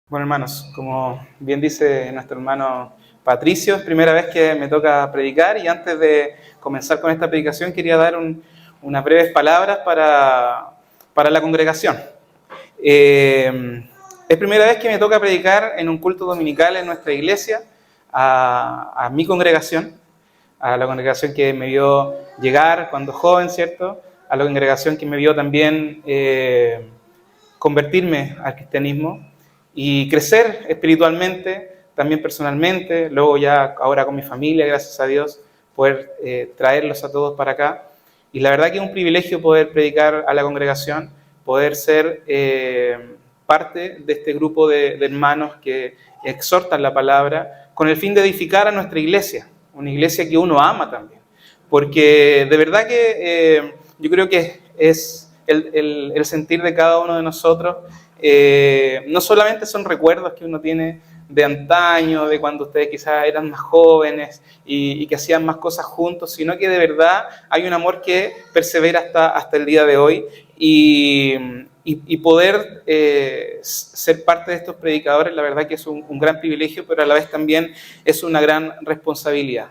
Bueno, hermanos, como bien dice nuestro hermano Patricio, es primera vez que me toca predicar y antes de comenzar con esta predicación quería dar unas breves palabras para la congregación. Es primera vez que me toca predicar en un culto dominical en nuestra iglesia, a mi congregación, a la congregación que me vio llegar cuando joven, ¿cierto? A la congregación que me vio también convertirme al cristianismo y crecer espiritualmente, también personalmente, luego ya ahora con mi familia, gracias a Dios, poder traerlos a todos para acá. Y la verdad que es un privilegio poder predicar a la congregación, poder ser parte de este grupo de hermanos que exhortan la palabra con el fin de edificar a nuestra iglesia, una iglesia que uno ama también. Porque de verdad que yo creo que es el sentir de cada uno de nosotros. No solamente son recuerdos que uno tiene de antaño, de cuando ustedes quizás eran más jóvenes y que hacían más cosas juntos, sino que de verdad hay un amor que persevera hasta el día de hoy y poder ser parte de estos predicadores, la verdad que es un gran privilegio, pero a la vez también es una gran responsabilidad.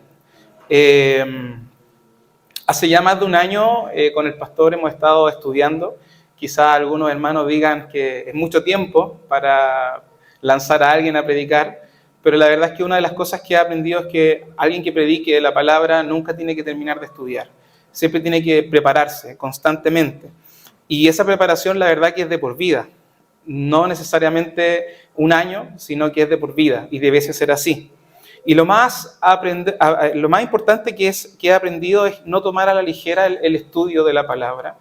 Hace ya más de un año con el pastor hemos estado estudiando. Quizá algunos hermanos digan que es mucho tiempo para lanzar a alguien a predicar, pero la verdad es que una de las cosas que he aprendido es que alguien que predique la palabra nunca tiene que terminar de estudiar. Siempre tiene que prepararse constantemente. Y esa preparación la verdad que es de por vida. No necesariamente un año, sino que es de por vida y debe ser así. Y lo más importante que he aprendido es no tomar a la ligera el estudio de la palabra.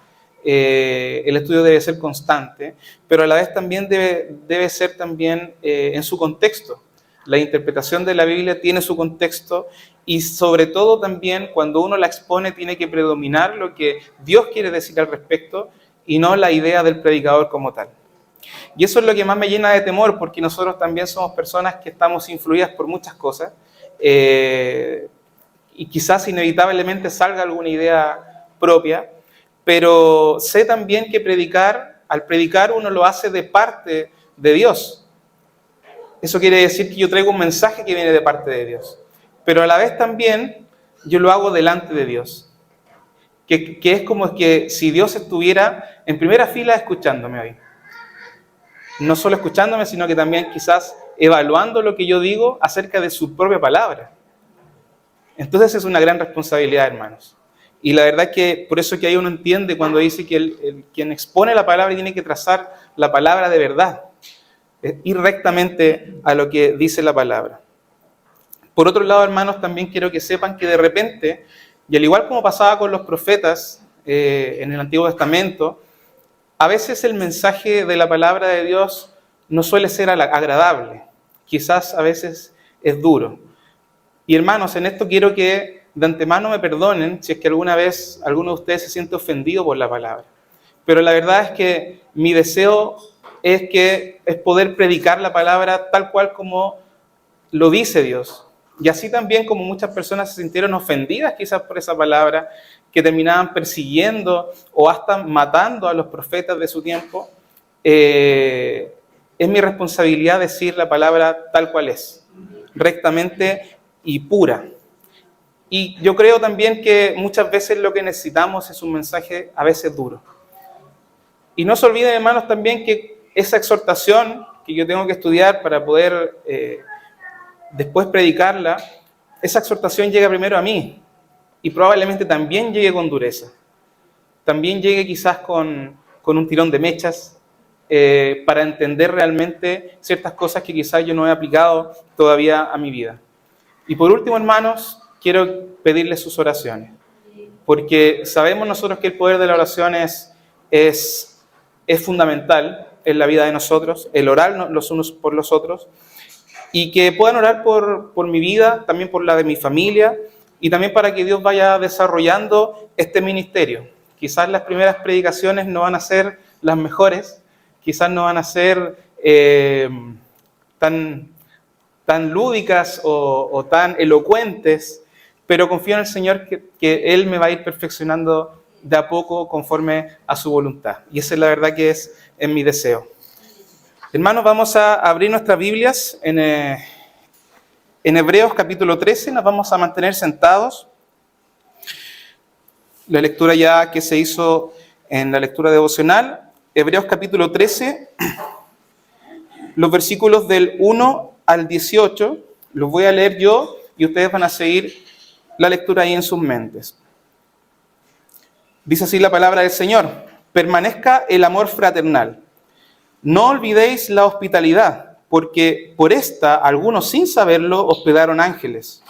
El estudio debe ser constante, pero a la vez también debe ser también en su contexto. La interpretación de la Biblia tiene su contexto y sobre todo también cuando uno la expone tiene que predominar lo que Dios quiere decir al respecto y no la idea del predicador como tal. Y eso es lo que más me llena de temor, porque nosotros también somos personas que estamos influidas por muchas cosas y quizás inevitablemente salga alguna idea propia, pero sé también que al predicar uno lo hace de parte de Dios. Eso quiere decir que yo traigo un mensaje que viene de parte de Dios, pero a la vez también yo lo hago delante de Dios. Que es como que si Dios estuviera en primera fila escuchándome hoy. No solo escuchándome, sino que también quizás evaluando lo que yo digo acerca de su propia palabra. Entonces es una gran responsabilidad, hermanos. Y la verdad que por eso que ahí uno entiende cuando dice que quien expone la palabra tiene que trazar la palabra de verdad, ir rectamente a lo que dice la palabra. Por otro lado, hermanos, también quiero que sepan que de repente, y al igual como pasaba con los profetas en el Antiguo Testamento, a veces el mensaje de la palabra de Dios no suele ser agradable, quizás a veces es duro. Y hermanos, en esto quiero que de antemano me perdonen si es que alguna vez alguno de ustedes se siente ofendido por la palabra. Pero la verdad es que mi deseo es poder predicar la palabra tal cual como lo dice Dios. Y así también como muchas personas se sintieron ofendidas quizás por esa palabra, que terminaban persiguiendo o hasta matando a los profetas de su tiempo, es mi responsabilidad decir la palabra tal cual es, rectamente y pura. Y yo creo también que muchas veces lo que necesitamos es un mensaje a veces duro. Y no se olviden, hermanos, también que esa exhortación que yo tengo que estudiar para poder después predicarla, esa exhortación llega primero a mí y probablemente también llegue con dureza. También llegue quizás con un tirón de mechas, para entender realmente ciertas cosas que quizás yo no he aplicado todavía a mi vida. Y por último, hermanos, quiero pedirles sus oraciones, porque sabemos nosotros que el poder de la oración es fundamental en la vida de nosotros, el orar los unos por los otros, y que puedan orar por mi vida, también por la de mi familia, y también para que Dios vaya desarrollando este ministerio. Quizás las primeras predicaciones no van a ser las mejores, quizás no van a ser tan lúdicas o tan elocuentes, pero confío en el Señor que Él me va a ir perfeccionando de a poco conforme a su voluntad. Y esa es la verdad que es en mi deseo. Hermanos, vamos a abrir nuestras Biblias en Hebreos capítulo 13, nos vamos a mantener sentados. La lectura ya que se hizo en la lectura devocional, Hebreos capítulo 13, los versículos del 1 al 18, los voy a leer yo y ustedes van a seguir la lectura ahí en sus mentes. Dice así la palabra del Señor: permanezca el amor fraternal. No olvidéis la hospitalidad, porque por esta algunos sin saberlo hospedaron ángeles.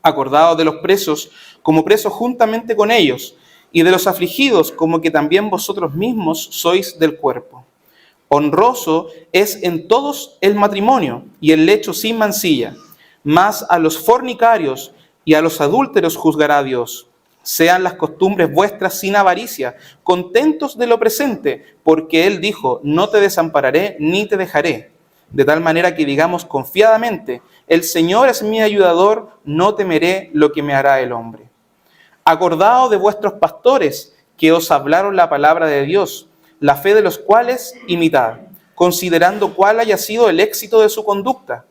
Acordaos de los presos como presos juntamente con ellos, y de los afligidos como que también vosotros mismos sois del cuerpo. Honroso es en todos el matrimonio y el lecho sin mancilla, mas a los fornicarios y a los adúlteros juzgará Dios. Sean las costumbres vuestras sin avaricia, contentos de lo presente, porque Él dijo: no te desampararé ni te dejaré. De tal manera que digamos confiadamente: el Señor es mi ayudador, no temeré lo que me hará el hombre. Acordaos de vuestros pastores que os hablaron la palabra de Dios, la fe de los cuales imitad, considerando cuál haya sido el éxito de su conducta.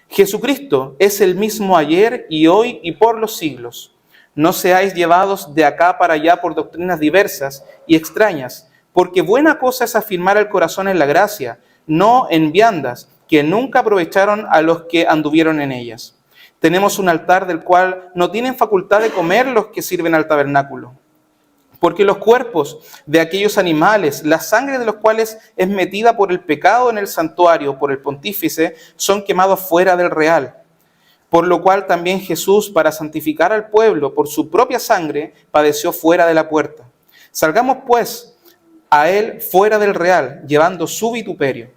Jesucristo es el mismo ayer y hoy y por los siglos. No seáis llevados de acá para allá por doctrinas diversas y extrañas, porque buena cosa es afirmar el corazón en la gracia, no en viandas, que nunca aprovecharon a los que anduvieron en ellas. Tenemos un altar del cual no tienen facultad de comer los que sirven al tabernáculo. Porque los cuerpos de aquellos animales, la sangre de los cuales es metida por el pecado en el santuario, por el pontífice, son quemados fuera del real. Por lo cual también Jesús, para santificar al pueblo por su propia sangre, padeció fuera de la puerta. Salgamos pues a él fuera del real, llevando su vituperio,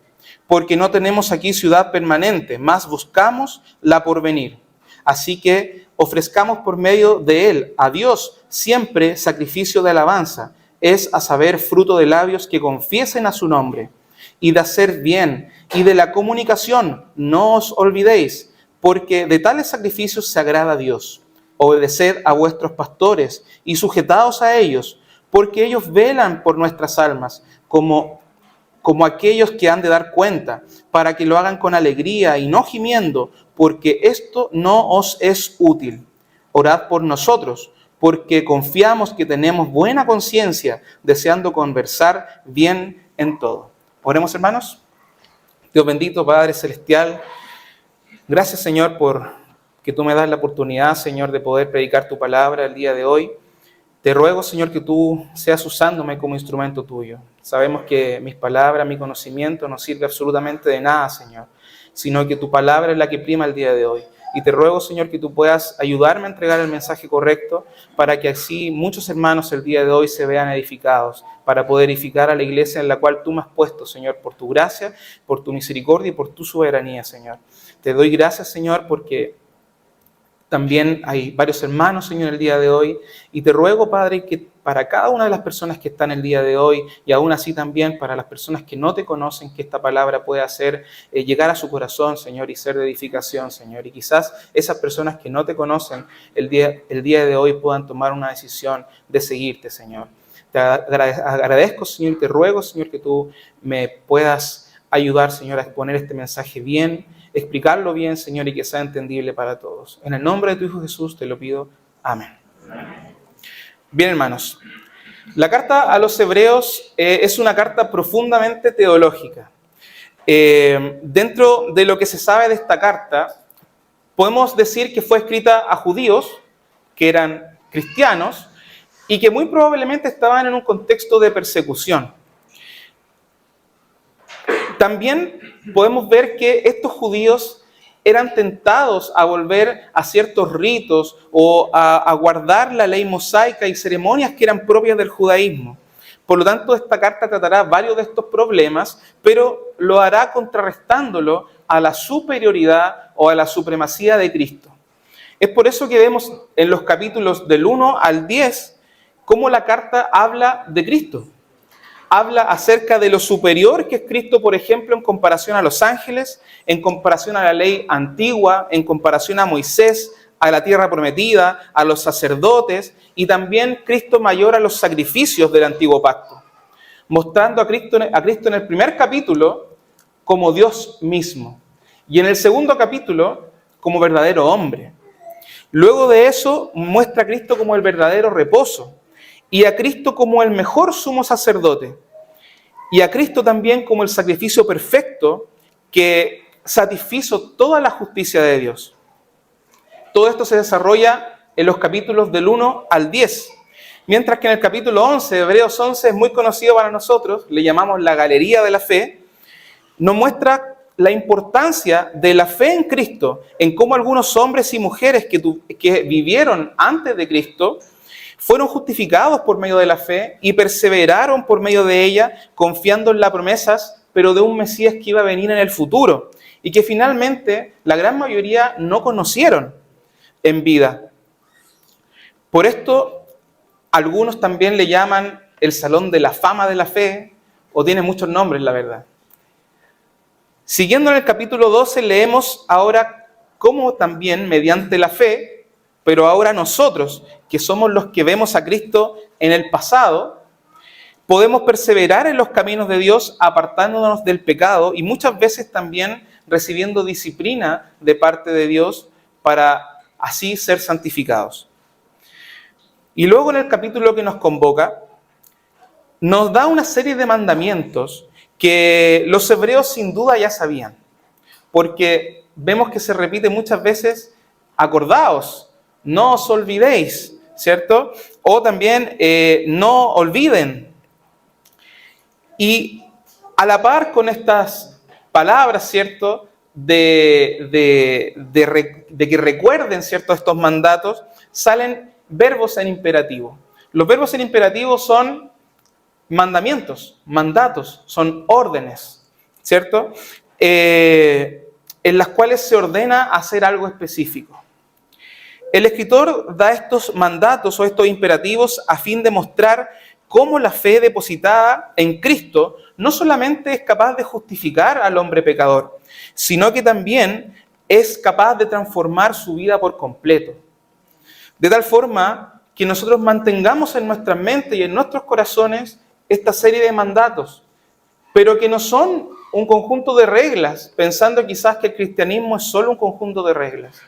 porque no tenemos aquí ciudad permanente, mas buscamos la porvenir. Así que ofrezcamos por medio de él a Dios siempre sacrificio de alabanza, es a saber, fruto de labios que confiesen a su nombre. Y de hacer bien y de la comunicación no os olvidéis, porque de tales sacrificios se agrada a Dios. Obedeced a vuestros pastores y sujetaos a ellos, porque ellos velan por nuestras almas, como aquellos que han de dar cuenta, para que lo hagan con alegría y no gimiendo, porque esto no os es útil. Orad por nosotros, porque confiamos que tenemos buena conciencia, deseando conversar bien en todo. Oremos, hermanos. Dios bendito, Padre celestial, gracias, Señor, por que tú me das la oportunidad, Señor, de poder predicar tu palabra el día de hoy. Te ruego, Señor, que tú seas usándome como instrumento tuyo. Sabemos que mis palabras, mi conocimiento no sirve absolutamente de nada, Señor, sino que tu palabra es la que prima el día de hoy. Y te ruego, Señor, que tú puedas ayudarme a entregar el mensaje correcto para que así muchos hermanos el día de hoy se vean edificados, para poder edificar a la iglesia en la cual tú me has puesto, Señor, por tu gracia, por tu misericordia y por tu soberanía, Señor. Te doy gracias, Señor, porque también hay varios hermanos, Señor, el día de hoy. Y te ruego, Padre, que para cada una de las personas que están el día de hoy, y aún así también para las personas que no te conocen, que esta palabra pueda hacer llegar a su corazón, Señor, y ser de edificación, Señor. Y quizás esas personas que no te conocen el día de hoy puedan tomar una decisión de seguirte, Señor. Te agradezco, Señor, y te ruego, Señor, que tú me puedas ayudar, Señor, a exponer este mensaje bien, explicarlo bien, Señor, y que sea entendible para todos. En el nombre de tu Hijo Jesús te lo pido. Amén. Bien, hermanos, la carta a los Hebreos es una carta profundamente teológica. Dentro de lo que se sabe de esta carta, podemos decir que fue escrita a judíos, que eran cristianos, y que muy probablemente estaban en un contexto de persecución. También podemos ver que estos judíos eran tentados a volver a ciertos ritos o a guardar la ley mosaica y ceremonias que eran propias del judaísmo. Por lo tanto, esta carta tratará varios de estos problemas, pero lo hará contrarrestándolo a la superioridad o a la supremacía de Cristo. Es por eso que vemos en los capítulos del 1 al 10 cómo la carta habla de Cristo. Habla acerca de lo superior que es Cristo, por ejemplo, en comparación a los ángeles, en comparación a la ley antigua, en comparación a Moisés, a la tierra prometida, a los sacerdotes, y también Cristo mayor a los sacrificios del antiguo pacto, mostrando a Cristo en el primer capítulo como Dios mismo, y en el segundo capítulo como verdadero hombre. Luego de eso muestra a Cristo como el verdadero reposo, y a Cristo como el mejor sumo sacerdote, y a Cristo también como el sacrificio perfecto que satisfizo toda la justicia de Dios. Todo esto se desarrolla en los capítulos del 1 al 10, mientras que en el capítulo 11, Hebreos 11, es muy conocido para nosotros, le llamamos la galería de la fe, nos muestra la importancia de la fe en Cristo, en cómo algunos hombres y mujeres que vivieron antes de Cristo fueron justificados por medio de la fe y perseveraron por medio de ella, confiando en las promesas, pero de un Mesías que iba a venir en el futuro, y que finalmente la gran mayoría no conocieron en vida. Por esto, algunos también le llaman el Salón de la Fama de la Fe, o tiene muchos nombres, la verdad. Siguiendo en el capítulo 12, leemos ahora cómo también mediante la fe, pero ahora nosotros, que somos los que vemos a Cristo en el pasado, podemos perseverar en los caminos de Dios apartándonos del pecado y muchas veces también recibiendo disciplina de parte de Dios para así ser santificados. Y luego en el capítulo que nos convoca, nos da una serie de mandamientos que los hebreos sin duda ya sabían, porque vemos que se repite muchas veces: acordaos, no os olvidéis, ¿cierto? O también no olviden. Y a la par con estas palabras, ¿cierto?, de que recuerden, ¿cierto?, estos mandatos, salen verbos en imperativo. Los verbos en imperativo son mandamientos, mandatos, son órdenes, ¿cierto?, en las cuales se ordena hacer algo específico. El escritor da estos mandatos o estos imperativos a fin de mostrar cómo la fe depositada en Cristo no solamente es capaz de justificar al hombre pecador, sino que también es capaz de transformar su vida por completo. De tal forma que nosotros mantengamos en nuestra mente y en nuestros corazones esta serie de mandatos, pero que no son un conjunto de reglas, pensando quizás que el cristianismo es solo un conjunto de reglas,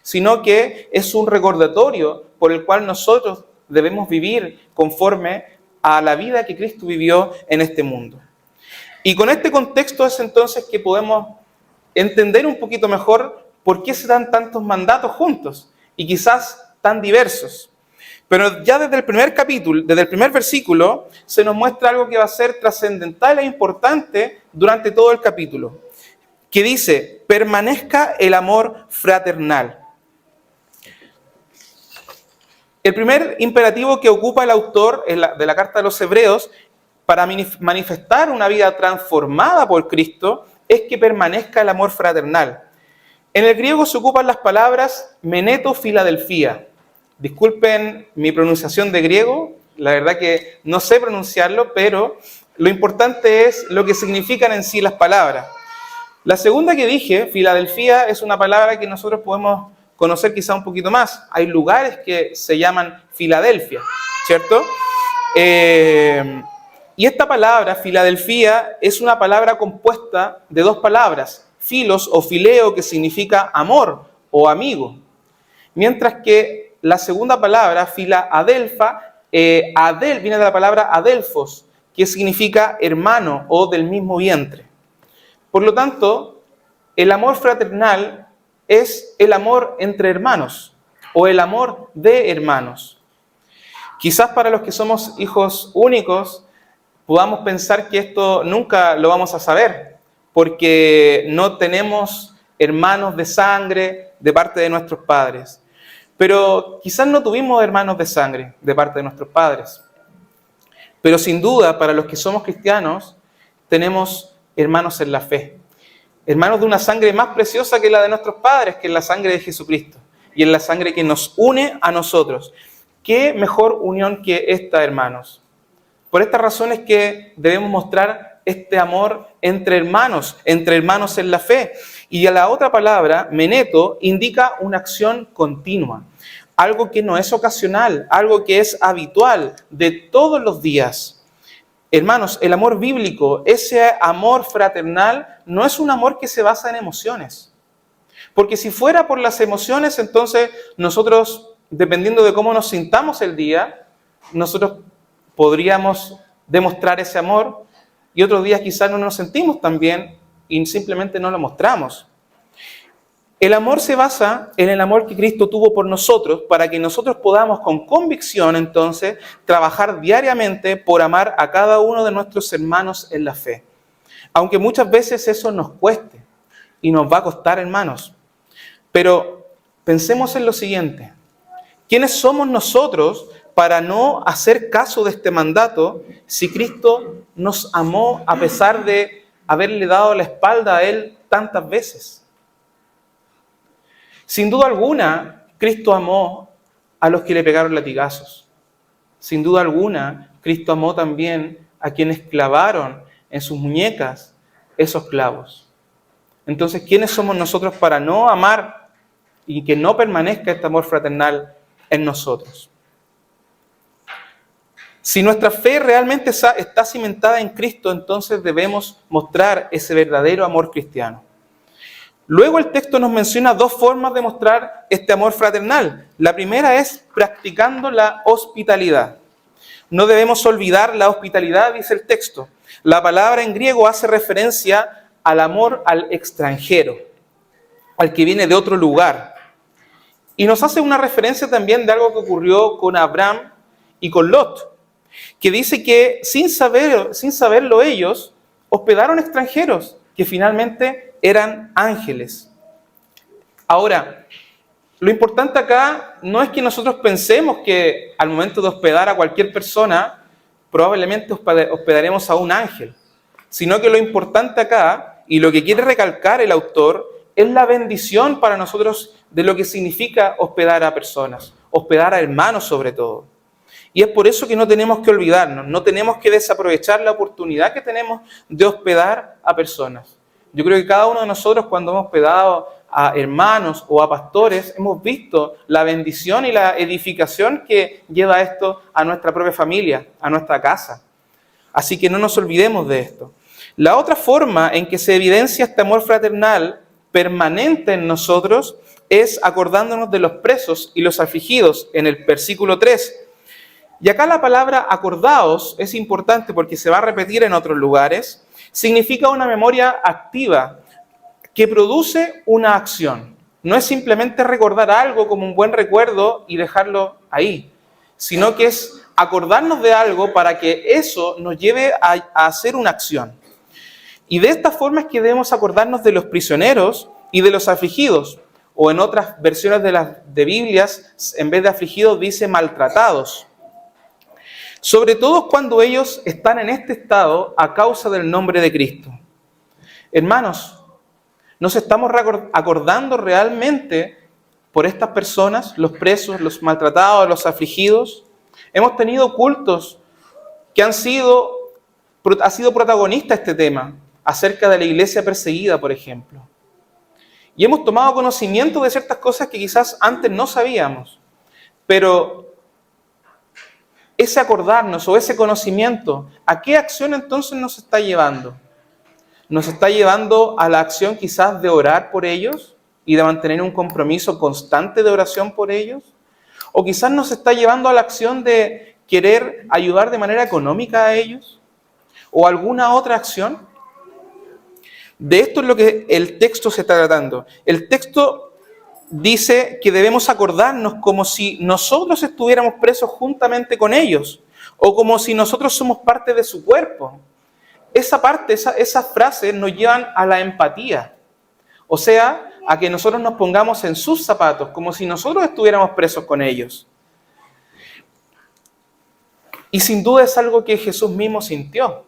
sino que es un recordatorio por el cual nosotros debemos vivir conforme a la vida que Cristo vivió en este mundo. Y con este contexto es entonces que podemos entender un poquito mejor por qué se dan tantos mandatos juntos y quizás tan diversos. Pero ya desde el primer capítulo, desde el primer versículo, se nos muestra algo que va a ser trascendental e importante durante todo el capítulo, que dice: permanezca el amor fraternal. El primer imperativo que ocupa el autor de la carta de los Hebreos para manifestar una vida transformada por Cristo es que permanezca el amor fraternal. En el griego se ocupan las palabras meneto filadelfia. Disculpen mi pronunciación de griego, la verdad que no sé pronunciarlo, pero lo importante es lo que significan en sí las palabras. La segunda que dije, Filadelfia, es una palabra que nosotros podemos conocer quizá un poquito más. Hay lugares que se llaman Filadelfia, ¿cierto? Y esta palabra, Filadelfia, es una palabra compuesta de dos palabras, filos o fileo, que significa amor o amigo. Mientras que la segunda palabra, Filadelfa, Adel viene de la palabra adelfos, que significa hermano o del mismo vientre. Por lo tanto, el amor fraternal es el amor entre hermanos o el amor de hermanos. Quizás para los que somos hijos únicos podamos pensar que esto nunca lo vamos a saber, porque no tenemos hermanos de sangre de parte de nuestros padres. Pero quizás no tuvimos hermanos de sangre de parte de nuestros padres. Pero sin duda, para los que somos cristianos, tenemos hermanos en la fe. Hermanos de una sangre más preciosa que la de nuestros padres, que es la sangre de Jesucristo. Y es la sangre que nos une a nosotros. ¿Qué mejor unión que esta, hermanos? Por esta razón es que debemos mostrar este amor entre hermanos en la fe. Y a la otra palabra, meneto, indica una acción continua. Algo que no es ocasional, algo que es habitual, de todos los días. Hermanos, el amor bíblico, ese amor fraternal, no es un amor que se basa en emociones. Porque si fuera por las emociones, entonces nosotros, dependiendo de cómo nos sintamos el día, nosotros podríamos demostrar ese amor y otros días quizás no nos sentimos tan bien y simplemente no lo mostramos. El amor se basa en el amor que Cristo tuvo por nosotros para que nosotros podamos con convicción entonces trabajar diariamente por amar a cada uno de nuestros hermanos en la fe. Aunque muchas veces eso nos cueste y nos va a costar, hermanos. Pero pensemos en lo siguiente. ¿Quiénes somos nosotros para no hacer caso de este mandato si Cristo nos amó a pesar de haberle dado la espalda a Él tantas veces? Sin duda alguna, Cristo amó a los que le pegaron latigazos. Sin duda alguna, Cristo amó también a quienes clavaron en sus muñecas esos clavos. Entonces, ¿quiénes somos nosotros para no amar y que no permanezca este amor fraternal en nosotros? Si nuestra fe realmente está cimentada en Cristo, entonces debemos mostrar ese verdadero amor cristiano. Luego el texto nos menciona dos formas de mostrar este amor fraternal. La primera es practicando la hospitalidad. No debemos olvidar la hospitalidad, dice el texto. La palabra en griego hace referencia al amor al extranjero, al que viene de otro lugar. Y nos hace una referencia también de algo que ocurrió con Abraham y con Lot, que dice que sin saberlo ellos hospedaron extranjeros que finalmente eran ángeles. Ahora, lo importante acá no es que nosotros pensemos que al momento de hospedar a cualquier persona, probablemente hospedaremos a un ángel, sino que lo importante acá, y lo que quiere recalcar el autor, es la bendición para nosotros de lo que significa hospedar a personas, hospedar a hermanos sobre todo. Y es por eso que no tenemos que olvidarnos, no tenemos que desaprovechar la oportunidad que tenemos de hospedar a personas. Yo creo que cada uno de nosotros, cuando hemos hospedado a hermanos o a pastores, hemos visto la bendición y la edificación que lleva esto a nuestra propia familia, a nuestra casa. Así que no nos olvidemos de esto. La otra forma en que se evidencia este amor fraternal permanente en nosotros es acordándonos de los presos y los afligidos en el versículo 3. Y acá la palabra acordaos es importante porque se va a repetir en otros lugares. Significa una memoria activa que produce una acción. No es simplemente recordar algo como un buen recuerdo y dejarlo ahí, sino que es acordarnos de algo para que eso nos lleve a hacer una acción. Y de esta forma es que debemos acordarnos de los prisioneros y de los afligidos. O en otras versiones de Biblias, en vez de afligidos dice maltratados. Sobre todo cuando ellos están en este estado a causa del nombre de Cristo. Hermanos, ¿nos estamos acordando realmente por estas personas, los presos, los maltratados, los afligidos? Hemos tenido cultos que ha sido protagonista este tema, acerca de la iglesia perseguida, por ejemplo. Y hemos tomado conocimiento de ciertas cosas que quizás antes no sabíamos, pero ese acordarnos o ese conocimiento, ¿a qué acción entonces nos está llevando? ¿Nos está llevando a la acción quizás de orar por ellos y de mantener un compromiso constante de oración por ellos? ¿O quizás nos está llevando a la acción de querer ayudar de manera económica a ellos? ¿O alguna otra acción? De esto es lo que el texto se está tratando. El texto dice que debemos acordarnos como si nosotros estuviéramos presos juntamente con ellos, o como si nosotros somos parte de su cuerpo. esa parte, esas frases nos llevan a la empatía. O sea, a que nosotros nos pongamos en sus zapatos, como si nosotros estuviéramos presos con ellos. Y sin duda es algo que Jesús mismo sintió.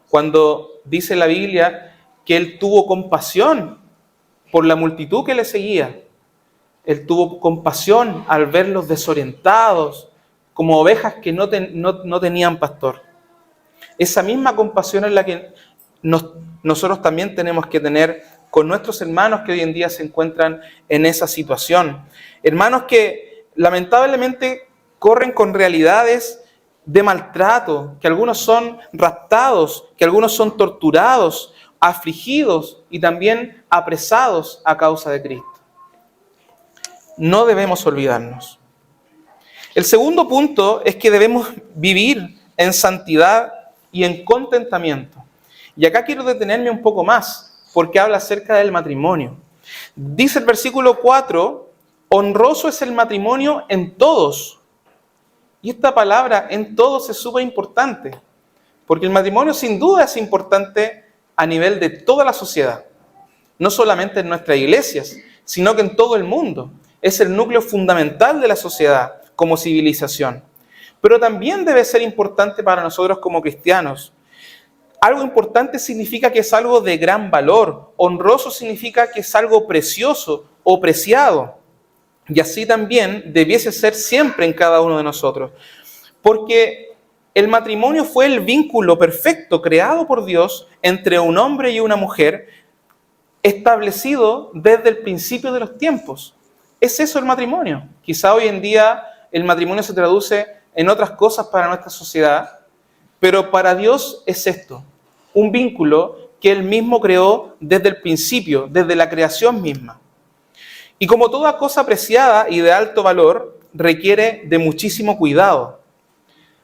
Cuando dice la Biblia que Él tuvo compasión por la multitud que le seguía. Él tuvo compasión al verlos desorientados, como ovejas que no tenían pastor. Esa misma compasión es la que nosotros también tenemos que tener con nuestros hermanos que hoy en día se encuentran en esa situación. Hermanos que lamentablemente corren con realidades de maltrato, que algunos son raptados, que algunos son torturados, afligidos y también apresados a causa de Cristo. No debemos olvidarnos. El segundo punto es que debemos vivir en santidad y en contentamiento. Y acá quiero detenerme un poco más, porque habla acerca del matrimonio. Dice el versículo 4, honroso es el matrimonio en todos. Y esta palabra en todos es súper importante, porque el matrimonio sin duda es importante a nivel de toda la sociedad, no solamente en nuestras iglesias, sino que en todo el mundo. Es el núcleo fundamental de la sociedad como civilización. Pero también debe ser importante para nosotros como cristianos. Algo importante significa que es algo de gran valor. Honroso significa que es algo precioso o preciado. Y así también debiese ser siempre en cada uno de nosotros. Porque el matrimonio fue el vínculo perfecto creado por Dios entre un hombre y una mujer, establecido desde el principio de los tiempos. Es eso el matrimonio. Quizá hoy en día el matrimonio se traduce en otras cosas para nuestra sociedad, pero para Dios es esto, un vínculo que Él mismo creó desde el principio, desde la creación misma. Y como toda cosa preciada y de alto valor, requiere de muchísimo cuidado.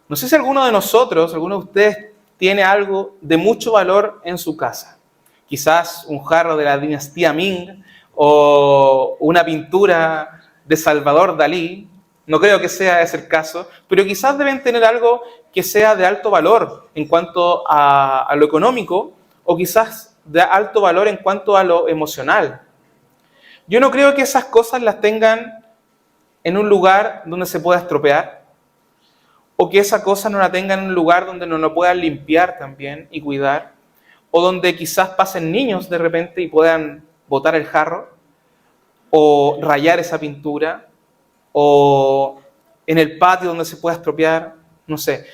No sé si alguno de nosotros, alguno de ustedes, tiene algo de mucho valor en su casa. Quizás un jarro de la dinastía Ming o una pintura de Salvador Dalí. No creo que sea ese el caso, pero quizás deben tener algo que sea de alto valor en cuanto a lo económico o quizás de alto valor en cuanto a lo emocional. Yo no creo que esas cosas las tengan en un lugar donde se pueda estropear o que esa cosa no la tengan en un lugar donde no lo puedan limpiar también y cuidar o donde quizás pasen niños de repente y puedan botar el jarro o rayar esa pintura o en el patio donde se pueda estropear, no sé.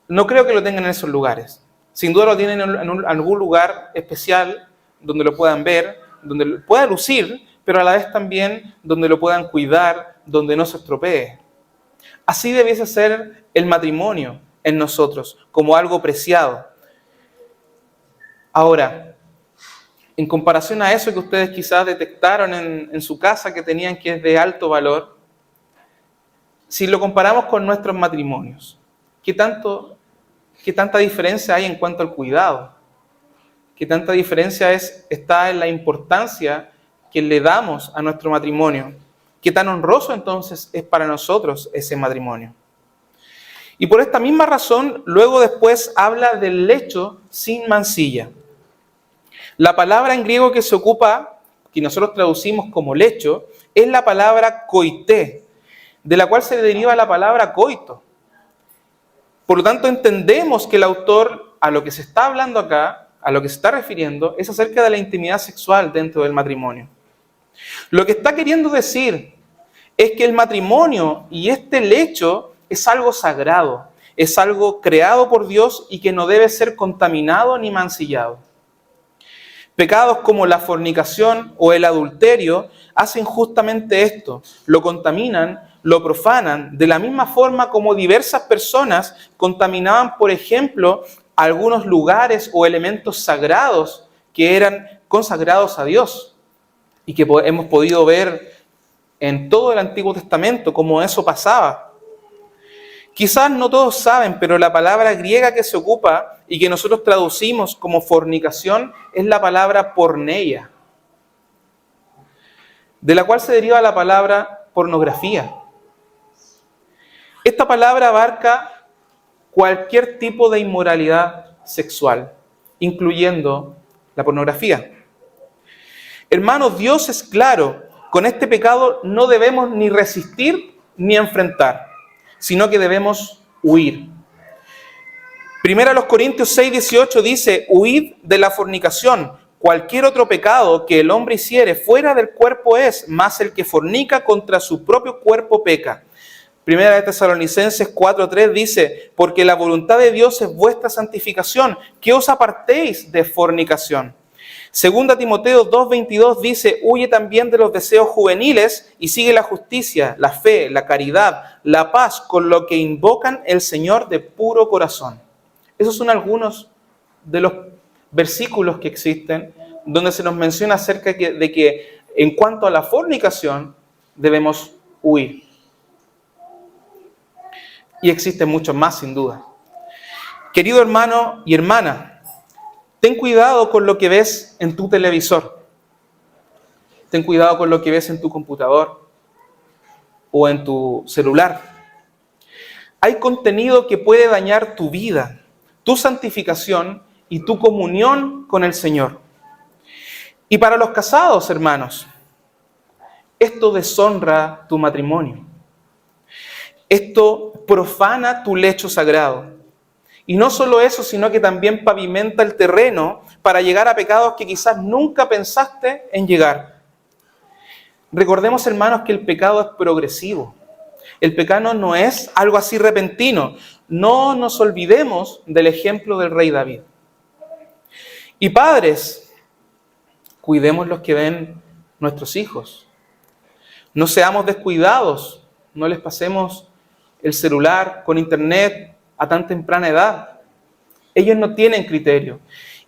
No creo que lo tengan en esos lugares. Sin duda lo tienen en algún lugar especial donde lo puedan ver, donde lo pueda lucir, pero a la vez también donde lo puedan cuidar, donde no se estropee. Así debiese ser el matrimonio en nosotros, como algo preciado. Ahora, en comparación a eso que ustedes quizás detectaron en su casa que tenían que es de alto valor, si lo comparamos con nuestros matrimonios, ¿qué tanta diferencia hay en cuanto al cuidado? ¿Qué tanta diferencia está en la importancia que le damos a nuestro matrimonio? ¿Qué tan honroso entonces es para nosotros ese matrimonio? Y por esta misma razón, luego después habla del lecho sin mancilla. La palabra en griego que se ocupa, que nosotros traducimos como lecho, es la palabra koité, de la cual se deriva la palabra coito. Por lo tanto, entendemos que el autor, a lo que se está hablando acá, a lo que se está refiriendo, es acerca de la intimidad sexual dentro del matrimonio. Lo que está queriendo decir es que el matrimonio y este lecho es algo sagrado, es algo creado por Dios y que no debe ser contaminado ni mancillado. Pecados como la fornicación o el adulterio hacen justamente esto, lo contaminan, lo profanan, de la misma forma como diversas personas contaminaban, por ejemplo, algunos lugares o elementos sagrados que eran consagrados a Dios y que hemos podido ver en todo el Antiguo Testamento cómo eso pasaba. Quizás no todos saben, pero la palabra griega que se ocupa y que nosotros traducimos como fornicación es la palabra porneia, de la cual se deriva la palabra pornografía. Esta palabra abarca cualquier tipo de inmoralidad sexual, incluyendo la pornografía. Hermanos, Dios es claro, con este pecado no debemos ni resistir ni enfrentar, sino que debemos huir. Primera a los Corintios 6:18 dice, huid de la fornicación. Cualquier otro pecado que el hombre hiciere fuera del cuerpo es, mas el que fornica contra su propio cuerpo peca. Primera de Tesalonicenses 4:3 dice, porque la voluntad de Dios es vuestra santificación, que os apartéis de fornicación. Segunda Timoteo 2:22 dice, huye también de los deseos juveniles y sigue la justicia, la fe, la caridad, la paz, con lo que invocan el Señor de puro corazón. Esos son algunos de los versículos que existen donde se nos menciona acerca de que en cuanto a la fornicación debemos huir. Y existen muchos más, sin duda. Querido hermano y hermana, ten cuidado con lo que ves en tu televisor. Ten cuidado con lo que ves en tu computador o en tu celular. Hay contenido que puede dañar tu vida, tu santificación y tu comunión con el Señor. Y para los casados, hermanos, esto deshonra tu matrimonio. Esto profana tu lecho sagrado. Y no solo eso, sino que también pavimenta el terreno para llegar a pecados que quizás nunca pensaste en llegar. Recordemos, hermanos, que el pecado es progresivo. El pecado no es algo así repentino. No nos olvidemos del ejemplo del rey David. Y padres, cuidemos los que ven nuestros hijos. No seamos descuidados. No les pasemos el celular con internet a tan temprana edad. Ellos no tienen criterio.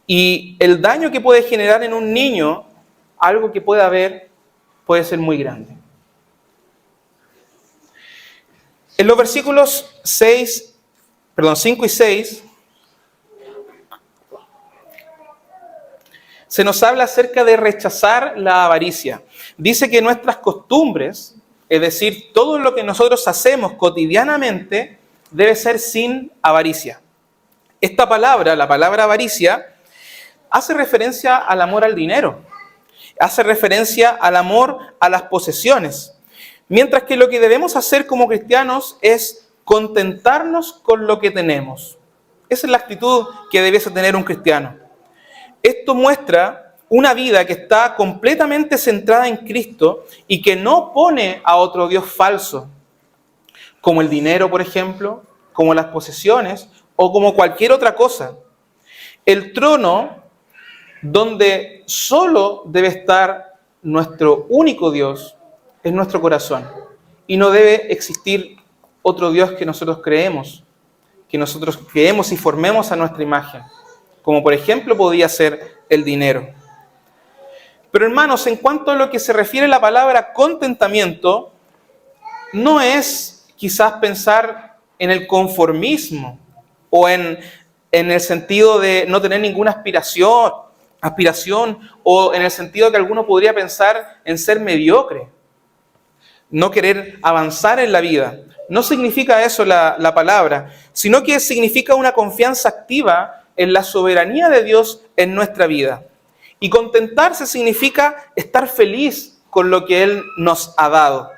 Y el daño que puede generar en un niño, algo que pueda haber, puede ser muy grande. En los versículos 5 y 6, se nos habla acerca de rechazar la avaricia. Dice que nuestras costumbres, es decir, todo lo que nosotros hacemos cotidianamente, debe ser sin avaricia. Esta palabra, la palabra avaricia, hace referencia al amor al dinero, hace referencia al amor a las posesiones, mientras que lo que debemos hacer como cristianos es contentarnos con lo que tenemos. Esa es la actitud que debiese tener un cristiano. Esto muestra una vida que está completamente centrada en Cristo y que no pone a otro Dios falso, como el dinero, por ejemplo, como las posesiones o como cualquier otra cosa. El trono donde solo debe estar nuestro único Dios es nuestro corazón. Y no debe existir otro Dios que nosotros creemos y formemos a nuestra imagen, como por ejemplo podía ser el dinero. Pero hermanos, en cuanto a lo que se refiere a la palabra contentamiento, no es quizás pensar en el conformismo o en el sentido de no tener ninguna aspiración o en el sentido que alguno podría pensar en ser mediocre, no querer avanzar en la vida. No significa eso la palabra, sino que significa una confianza activa en la soberanía de Dios en nuestra vida. Y contentarse significa estar feliz con lo que Él nos ha dado.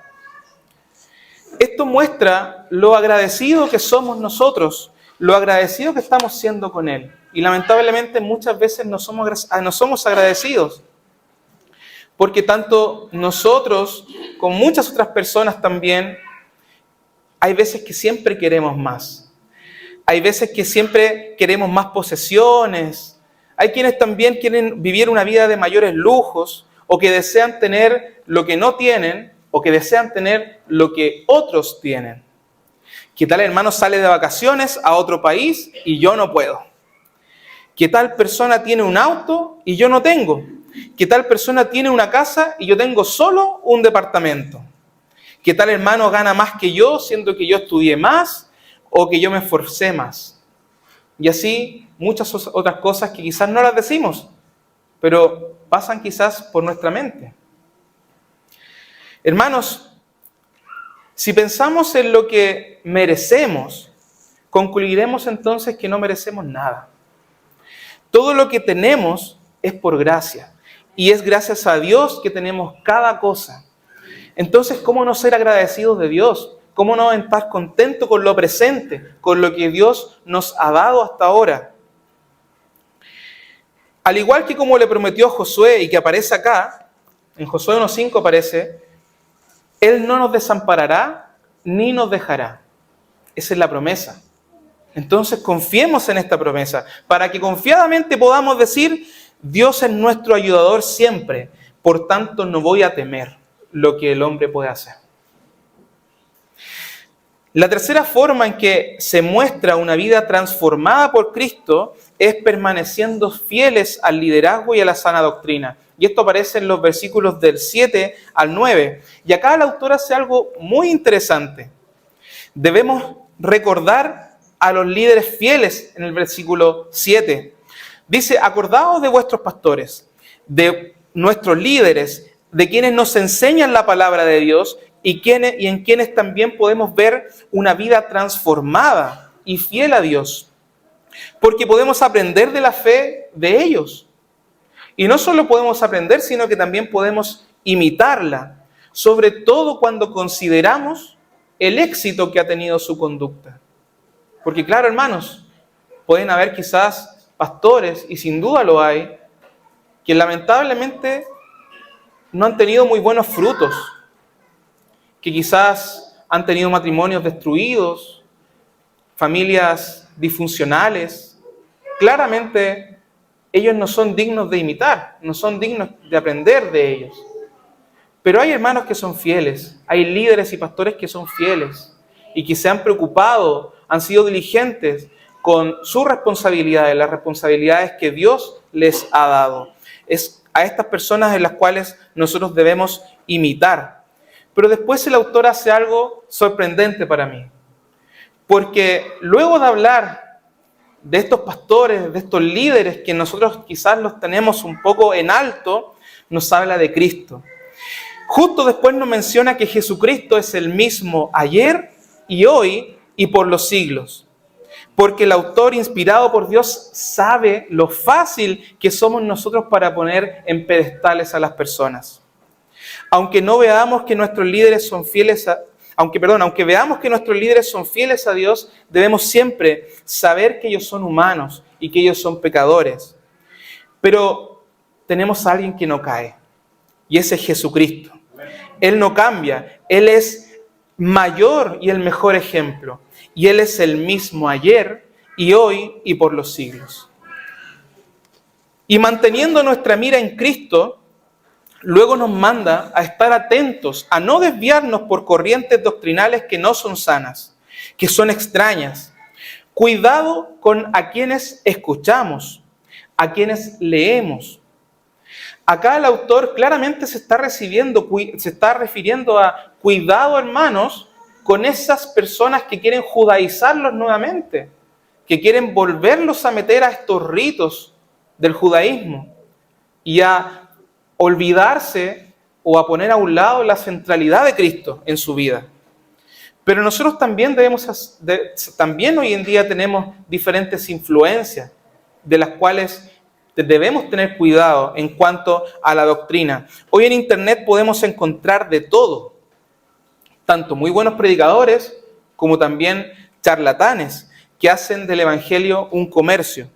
Esto muestra lo agradecido que somos nosotros, lo agradecido que estamos siendo con Él. Y lamentablemente muchas veces no somos agradecidos. Porque tanto nosotros como muchas otras personas también, hay veces que siempre queremos más. Hay veces que siempre queremos más posesiones. Hay quienes también quieren vivir una vida de mayores lujos o que desean tener lo que no tienen o que desean tener lo que otros tienen. ¿Qué tal hermano sale de vacaciones a otro país y yo no puedo? ¿Qué tal persona tiene un auto y yo no tengo? ¿Qué tal persona tiene una casa y yo tengo solo un departamento? ¿Qué tal hermano gana más que yo, siendo que yo estudié más o que yo me esforcé más? Y así muchas otras cosas que quizás no las decimos, pero pasan quizás por nuestra mente. Hermanos, si pensamos en lo que merecemos, concluiremos entonces que no merecemos nada. Todo lo que tenemos es por gracia. Y es gracias a Dios que tenemos cada cosa. Entonces, ¿cómo no ser agradecidos de Dios? ¿Cómo no estar contentos con lo presente, con lo que Dios nos ha dado hasta ahora? Al igual que como le prometió a Josué y que aparece acá, en Josué 1:5 aparece, Él no nos desamparará ni nos dejará. Esa es la promesa. Entonces confiemos en esta promesa para que confiadamente podamos decir, Dios es nuestro ayudador siempre, por tanto no voy a temer lo que el hombre puede hacer. La tercera forma en que se muestra una vida transformada por Cristo es permaneciendo fieles al liderazgo y a la sana doctrina. Y esto aparece en los versículos del 7 al 9. Y acá el autor hace algo muy interesante. Debemos recordar a los líderes fieles en el versículo 7. Dice, acordaos de vuestros pastores, de nuestros líderes, de quienes nos enseñan la palabra de Dios y en quienes también podemos ver una vida transformada y fiel a Dios. Porque podemos aprender de la fe de ellos. Y no solo podemos aprender, sino que también podemos imitarla, sobre todo cuando consideramos el éxito que ha tenido su conducta. Porque claro, hermanos, pueden haber quizás pastores, y sin duda lo hay, que lamentablemente no han tenido muy buenos frutos, que quizás han tenido matrimonios destruidos, familias disfuncionales. Claramente ellos no son dignos de imitar, no son dignos de aprender de ellos. Pero hay hermanos que son fieles, hay líderes y pastores que son fieles y que se han preocupado, han sido diligentes con sus responsabilidades, las responsabilidades que Dios les ha dado. Es a estas personas en las cuales nosotros debemos imitar. Pero después el autor hace algo sorprendente para mí. Porque luego de hablar de estos pastores, de estos líderes que nosotros quizás los tenemos un poco en alto, nos habla de Cristo. Justo después nos menciona que Jesucristo es el mismo ayer y hoy y por los siglos. Porque el autor, inspirado por Dios, sabe lo fácil que somos nosotros para poner en pedestales a las personas. Aunque veamos que nuestros líderes son fieles a Dios, debemos siempre saber que ellos son humanos y que ellos son pecadores. Pero tenemos a alguien que no cae, y ese es Jesucristo. Él no cambia, Él es mayor y el mejor ejemplo. Y Él es el mismo ayer y hoy y por los siglos. Y manteniendo nuestra mira en Cristo, luego nos manda a estar atentos, a no desviarnos por corrientes doctrinales que no son sanas, que son extrañas. Cuidado con a quienes escuchamos, a quienes leemos. Acá el autor claramente se está refiriendo a cuidado, hermanos, con esas personas que quieren judaizarlos nuevamente, que quieren volverlos a meter a estos ritos del judaísmo y a olvidarse o a poner a un lado la centralidad de Cristo en su vida. Pero nosotros también también hoy en día tenemos diferentes influencias de las cuales debemos tener cuidado en cuanto a la doctrina. Hoy en Internet podemos encontrar de todo, tanto muy buenos predicadores como también charlatanes que hacen del evangelio un comercio.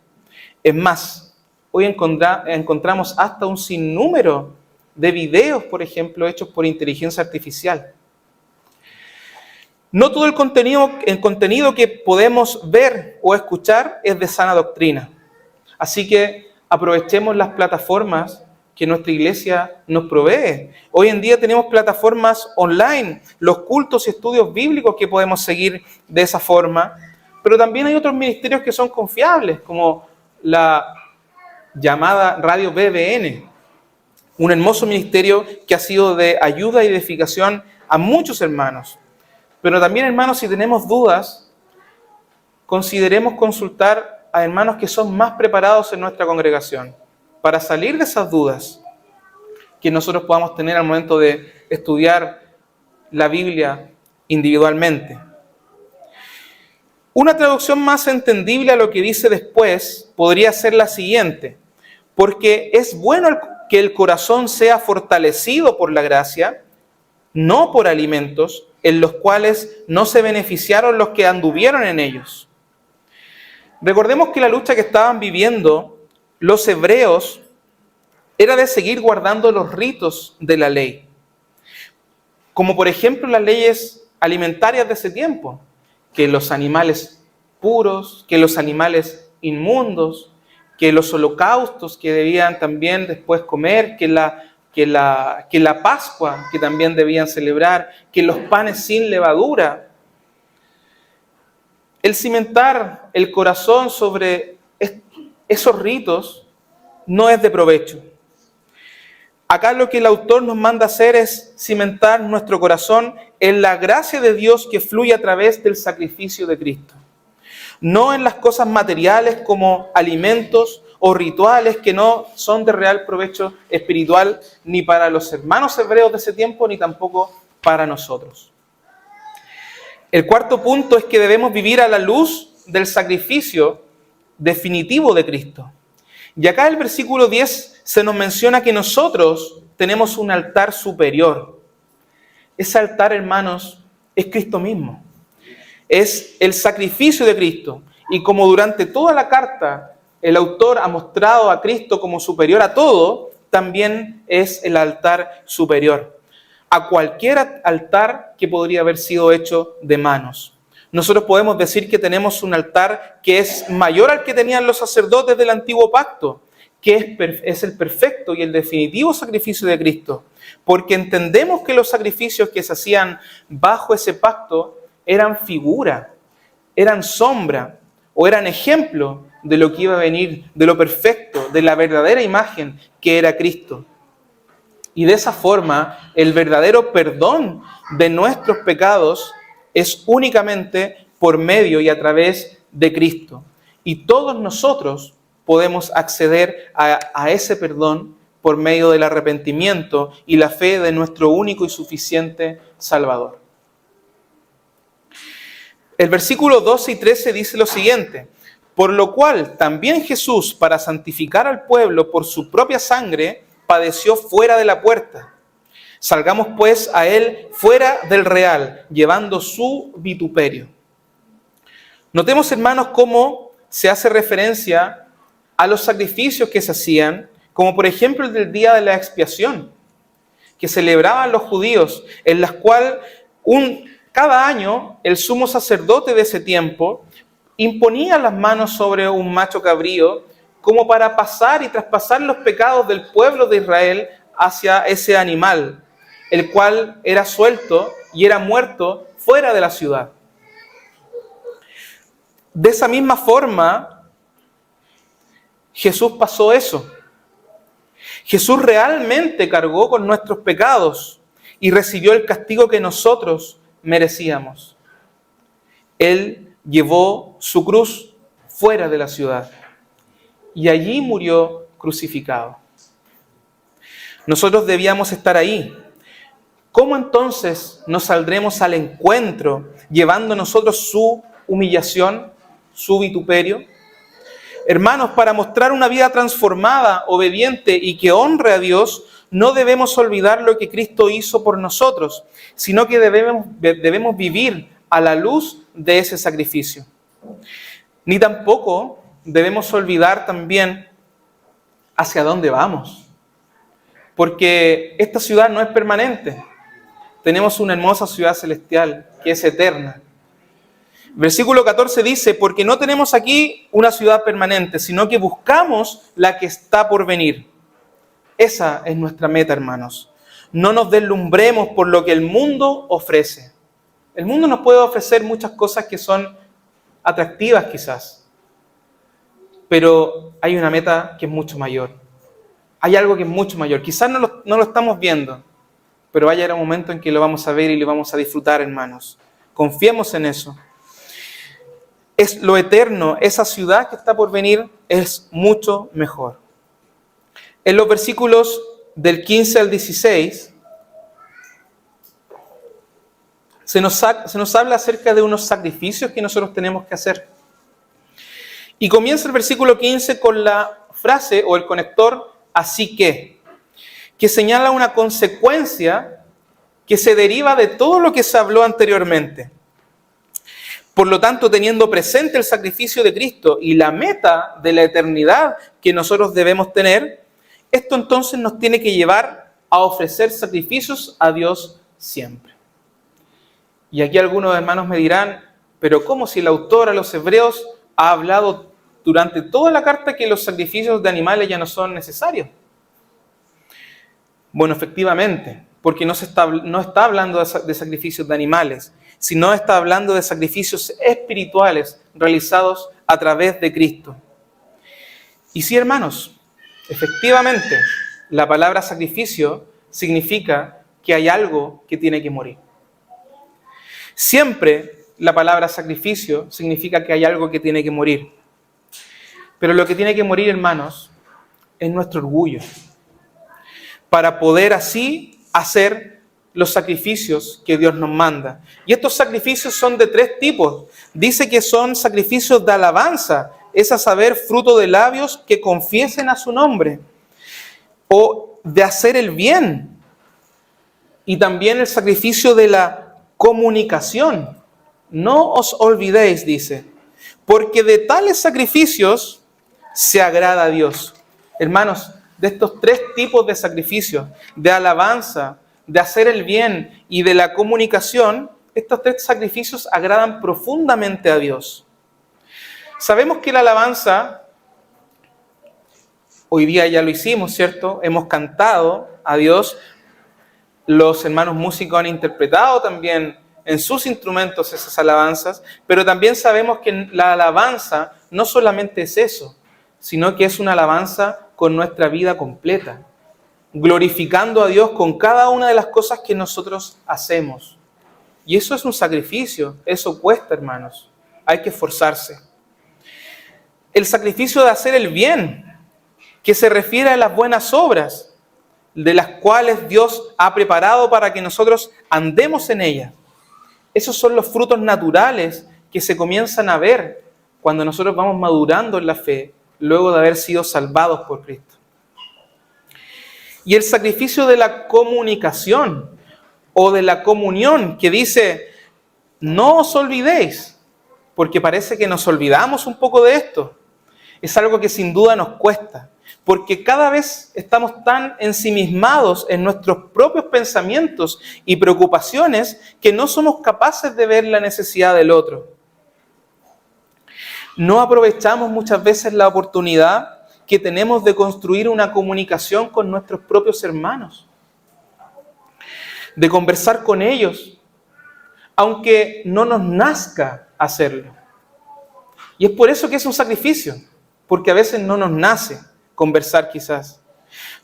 Es más, hoy encontramos hasta un sinnúmero de videos, por ejemplo, hechos por inteligencia artificial. No todo el contenido que podemos ver o escuchar es de sana doctrina. Así que aprovechemos las plataformas que nuestra iglesia nos provee. Hoy en día tenemos plataformas online, los cultos y estudios bíblicos que podemos seguir de esa forma, pero también hay otros ministerios que son confiables, como la llamada Radio BBN, un hermoso ministerio que ha sido de ayuda y edificación a muchos hermanos. Pero también, hermanos, si tenemos dudas, consideremos consultar a hermanos que son más preparados en nuestra congregación para salir de esas dudas que nosotros podamos tener al momento de estudiar la Biblia individualmente. Una traducción más entendible a lo que dice después podría ser la siguiente: porque es bueno que el corazón sea fortalecido por la gracia, no por alimentos, en los cuales no se beneficiaron los que anduvieron en ellos. Recordemos que la lucha que estaban viviendo los hebreos era de seguir guardando los ritos de la ley, como por ejemplo las leyes alimentarias de ese tiempo, que los animales puros, que los animales inmundos, que los holocaustos que debían también después comer, que la Pascua que también debían celebrar, que los panes sin levadura. El cimentar el corazón sobre esos ritos no es de provecho. Acá lo que el autor nos manda hacer es cimentar nuestro corazón en la gracia de Dios que fluye a través del sacrificio de Cristo. No en las cosas materiales como alimentos o rituales que no son de real provecho espiritual ni para los hermanos hebreos de ese tiempo ni tampoco para nosotros. El cuarto punto es que debemos vivir a la luz del sacrificio definitivo de Cristo. Y acá el versículo 10 se nos menciona que nosotros tenemos un altar superior. Ese altar, hermanos, es Cristo mismo. Es el sacrificio de Cristo. Y como durante toda la carta el autor ha mostrado a Cristo como superior a todo, también es el altar superior a cualquier altar que podría haber sido hecho de manos. Nosotros podemos decir que tenemos un altar que es mayor al que tenían los sacerdotes del antiguo pacto, que es el perfecto y el definitivo sacrificio de Cristo, porque entendemos que los sacrificios que se hacían bajo ese pacto eran figura, eran sombra o eran ejemplo de lo que iba a venir, de lo perfecto, de la verdadera imagen que era Cristo. Y de esa forma, el verdadero perdón de nuestros pecados es únicamente por medio y a través de Cristo. Y todos nosotros podemos acceder a ese perdón por medio del arrepentimiento y la fe de nuestro único y suficiente Salvador. El versículo 12 y 13 dice lo siguiente: por lo cual también Jesús, para santificar al pueblo por su propia sangre, padeció fuera de la puerta. Salgamos pues a él fuera del real, llevando su vituperio. Notemos, hermanos, cómo se hace referencia a los sacrificios que se hacían, como por ejemplo el del día de la expiación, que celebraban los judíos, en las cuales cada año el sumo sacerdote de ese tiempo imponía las manos sobre un macho cabrío como para pasar y traspasar los pecados del pueblo de Israel hacia ese animal, el cual era suelto y era muerto fuera de la ciudad. De esa misma forma, Jesús pasó eso. Jesús realmente cargó con nuestros pecados y recibió el castigo que nosotros merecíamos. Él llevó su cruz fuera de la ciudad y allí murió crucificado. Nosotros debíamos estar ahí. ¿Cómo entonces nos saldremos al encuentro llevando nosotros su humillación, su vituperio? Hermanos, para mostrar una vida transformada, obediente y que honre a Dios, no debemos olvidar lo que Cristo hizo por nosotros, sino que debemos vivir a la luz de ese sacrificio. Ni tampoco debemos olvidar también hacia dónde vamos, porque esta ciudad no es permanente. Tenemos una hermosa ciudad celestial que es eterna. Versículo 14 dice: porque no tenemos aquí una ciudad permanente, sino que buscamos la que está por venir. Esa es nuestra meta, hermanos. No nos deslumbremos por lo que el mundo ofrece. El mundo nos puede ofrecer muchas cosas que son atractivas quizás, pero hay una meta que es mucho mayor. Hay algo que es mucho mayor. Quizás no lo estamos viendo, pero va a llegar un momento en que lo vamos a ver y lo vamos a disfrutar, hermanos. Confiemos en eso. Es lo eterno, esa ciudad que está por venir es mucho mejor. En los versículos del 15 al 16, se nos habla acerca de unos sacrificios que nosotros tenemos que hacer. Y comienza el versículo 15 con la frase o el conector así que señala una consecuencia que se deriva de todo lo que se habló anteriormente. Por lo tanto, teniendo presente el sacrificio de Cristo y la meta de la eternidad que nosotros debemos tener, esto entonces nos tiene que llevar a ofrecer sacrificios a Dios siempre. Y aquí algunos hermanos me dirán, pero ¿cómo si el autor a los hebreos ha hablado durante toda la carta que los sacrificios de animales ya no son necesarios? Bueno, efectivamente, porque no está hablando de sacrificios de animales, sino está hablando de sacrificios espirituales realizados a través de Cristo. Y sí, hermanos, efectivamente, la palabra sacrificio significa que hay algo que tiene que morir. Siempre la palabra sacrificio significa que hay algo que tiene que morir. Pero lo que tiene que morir, hermanos, es nuestro orgullo, para poder así hacer los sacrificios que Dios nos manda. Y estos sacrificios son de 3 tipos. Dice que son sacrificios de alabanza, es a saber, fruto de labios que confiesen a su nombre, o de hacer el bien, y también el sacrificio de la comunicación. No os olvidéis, dice, porque de tales sacrificios se agrada a Dios. Hermanos, de estos 3 tipos de sacrificios, de alabanza, de hacer el bien y de la comunicación, estos 3 sacrificios agradan profundamente a Dios. Sabemos que la alabanza, hoy día ya lo hicimos, ¿cierto? Hemos cantado a Dios, los hermanos músicos han interpretado también en sus instrumentos esas alabanzas, pero también sabemos que la alabanza no solamente es eso, sino que es una alabanza con nuestra vida completa, glorificando a Dios con cada una de las cosas que nosotros hacemos. Y eso es un sacrificio, eso cuesta, hermanos, hay que esforzarse. El sacrificio de hacer el bien, que se refiere a las buenas obras, de las cuales Dios ha preparado para que nosotros andemos en ellas. Esos son los frutos naturales que se comienzan a ver cuando nosotros vamos madurando en la fe, luego de haber sido salvados por Cristo. Y el sacrificio de la comunicación o de la comunión, que dice, no os olvidéis, porque parece que nos olvidamos un poco de esto. Es algo que sin duda nos cuesta, porque cada vez estamos tan ensimismados en nuestros propios pensamientos y preocupaciones que no somos capaces de ver la necesidad del otro. No aprovechamos muchas veces la oportunidad que tenemos de construir una comunicación con nuestros propios hermanos, de conversar con ellos, aunque no nos nazca hacerlo. Y es por eso que es un sacrificio, porque a veces no nos nace conversar quizás.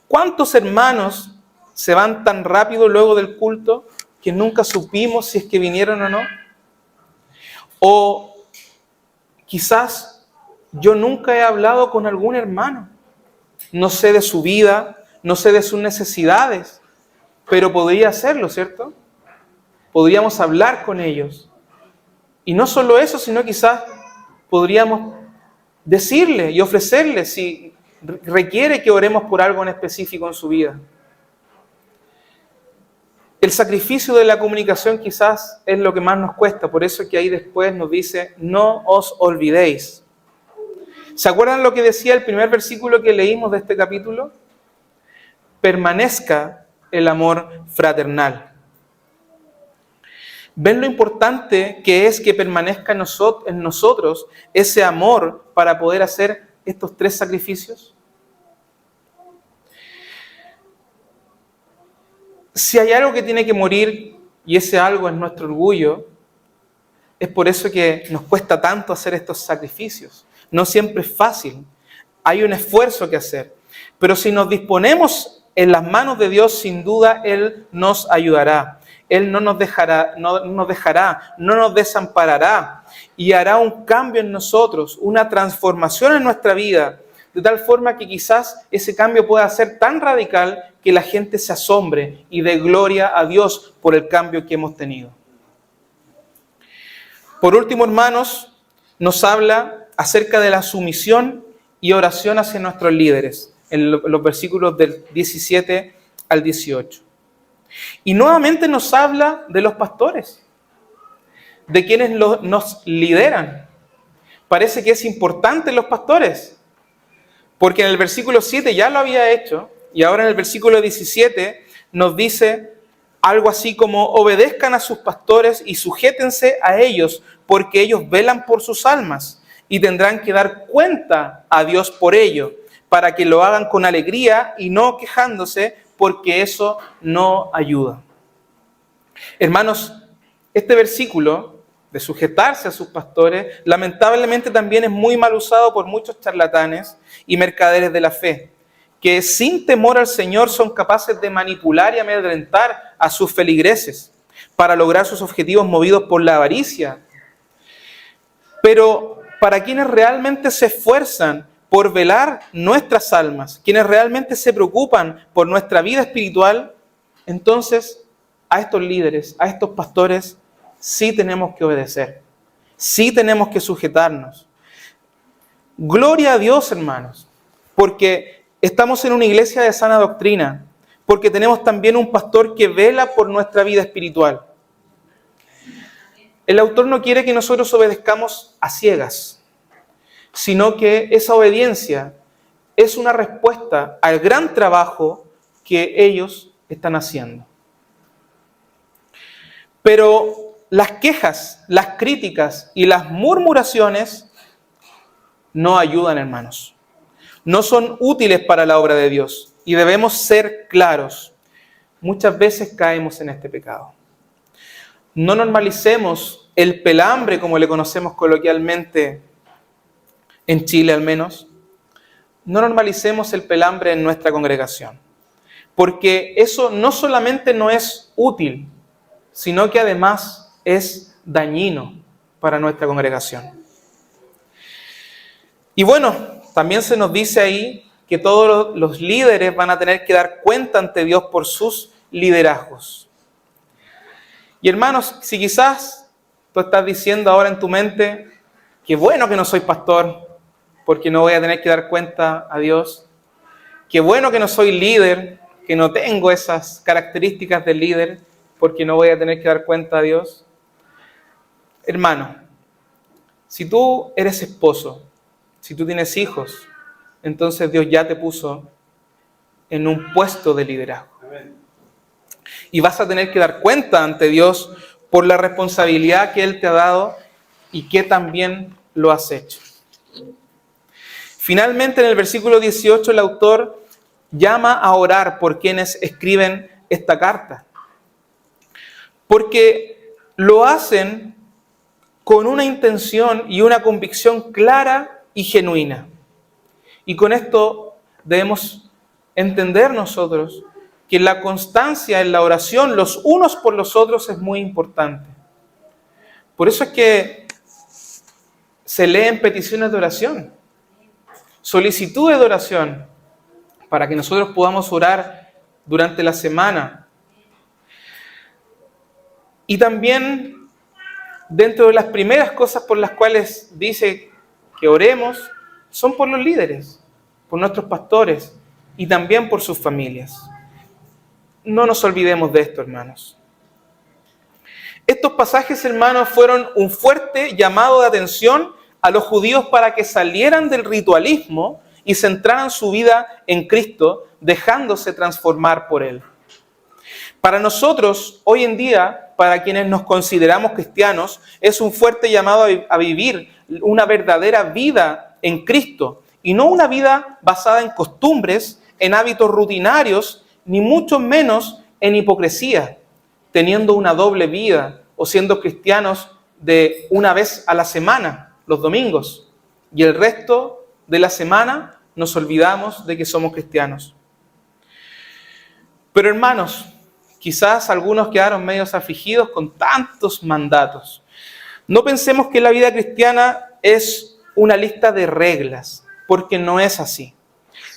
¿Cuántos hermanos se van tan rápido luego del culto que nunca supimos si es que vinieron o no? O quizás yo nunca he hablado con algún hermano. No sé de su vida, no sé de sus necesidades, pero podría hacerlo, ¿cierto? Podríamos hablar con ellos. Y no solo eso, sino quizás podríamos decirle y ofrecerle si requiere que oremos por algo en específico en su vida. El sacrificio de la comunicación quizás es lo que más nos cuesta, por eso que ahí después nos dice, no os olvidéis. ¿Se acuerdan lo que decía el primer versículo que leímos de este capítulo? Permanezca el amor fraternal. ¿Ven lo importante que es que permanezca en nosotros ese amor para poder hacer estos 3 sacrificios? Si hay algo que tiene que morir, y ese algo es nuestro orgullo, es por eso que nos cuesta tanto hacer estos sacrificios. No siempre es fácil, hay un esfuerzo que hacer. Pero si nos disponemos en las manos de Dios, sin duda Él nos ayudará. Él no nos dejará, no nos desamparará y hará un cambio en nosotros, una transformación en nuestra vida, de tal forma que quizás ese cambio pueda ser tan radical que la gente se asombre y dé gloria a Dios por el cambio que hemos tenido. Por último, hermanos, nos habla acerca de la sumisión y oración hacia nuestros líderes, en los versículos del 17 al 18. Y nuevamente nos habla de los pastores, de quienes nos lideran. Parece que es importante los pastores, porque en el versículo 7 ya lo había hecho, y ahora en el versículo 17 nos dice algo así como: obedezcan a sus pastores y sujétense a ellos, porque ellos velan por sus almas y tendrán que dar cuenta a Dios por ello, para que lo hagan con alegría y no quejándose, porque eso no ayuda. Hermanos, este versículo de sujetarse a sus pastores, lamentablemente también es muy mal usado por muchos charlatanes y mercaderes de la fe, que sin temor al Señor son capaces de manipular y amedrentar a sus feligreses para lograr sus objetivos movidos por la avaricia. Pero para quienes realmente se esfuerzan por velar nuestras almas, quienes realmente se preocupan por nuestra vida espiritual, entonces a estos líderes, a estos pastores, sí tenemos que obedecer, sí tenemos que sujetarnos. Gloria a Dios, hermanos, porque estamos en una iglesia de sana doctrina, porque tenemos también un pastor que vela por nuestra vida espiritual. El autor no quiere que nosotros obedezcamos a ciegas, sino que esa obediencia es una respuesta al gran trabajo que ellos están haciendo. Pero las quejas, las críticas y las murmuraciones no ayudan, hermanos. No son útiles para la obra de Dios y debemos ser claros. Muchas veces caemos en este pecado. No normalicemos el pelambre, como le conocemos coloquialmente en Chile al menos. No normalicemos el pelambre en nuestra congregación, porque eso no solamente no es útil, sino que además es dañino para nuestra congregación. Y bueno, también se nos dice ahí que todos los líderes van a tener que dar cuenta ante Dios por sus liderazgos. Y hermanos, si quizás tú estás diciendo ahora en tu mente: qué bueno que no soy pastor, porque no voy a tener que dar cuenta a Dios. Qué bueno que no soy líder, que no tengo esas características de líder, porque no voy a tener que dar cuenta a Dios. Hermano, si tú eres esposo, si tú tienes hijos, entonces Dios ya te puso en un puesto de liderazgo. Y vas a tener que dar cuenta ante Dios por la responsabilidad que Él te ha dado y que también lo has hecho. Finalmente, en el versículo 18, el autor llama a orar por quienes escriben esta carta, porque lo hacen con una intención y una convicción clara y genuina. Y con esto debemos entender nosotros que la constancia en la oración los unos por los otros es muy importante. Por eso es que se leen peticiones de oración, solicitudes de oración, para que nosotros podamos orar durante la semana. Y también, dentro de las primeras cosas por las cuales dice que oremos, son por los líderes, por nuestros pastores y también por sus familias. No nos olvidemos de esto, hermanos. Estos pasajes, hermanos, fueron un fuerte llamado de atención a los judíos para que salieran del ritualismo y centraran su vida en Cristo, dejándose transformar por Él. Para nosotros, hoy en día, para quienes nos consideramos cristianos, es un fuerte llamado a vivir una verdadera vida en Cristo y no una vida basada en costumbres, en hábitos rutinarios, ni mucho menos en hipocresía, teniendo una doble vida o siendo cristianos de una vez a la semana, los domingos, y el resto de la semana nos olvidamos de que somos cristianos. Pero hermanos, quizás algunos quedaron medios afligidos con tantos mandatos. No pensemos que la vida cristiana es una lista de reglas, porque no es así.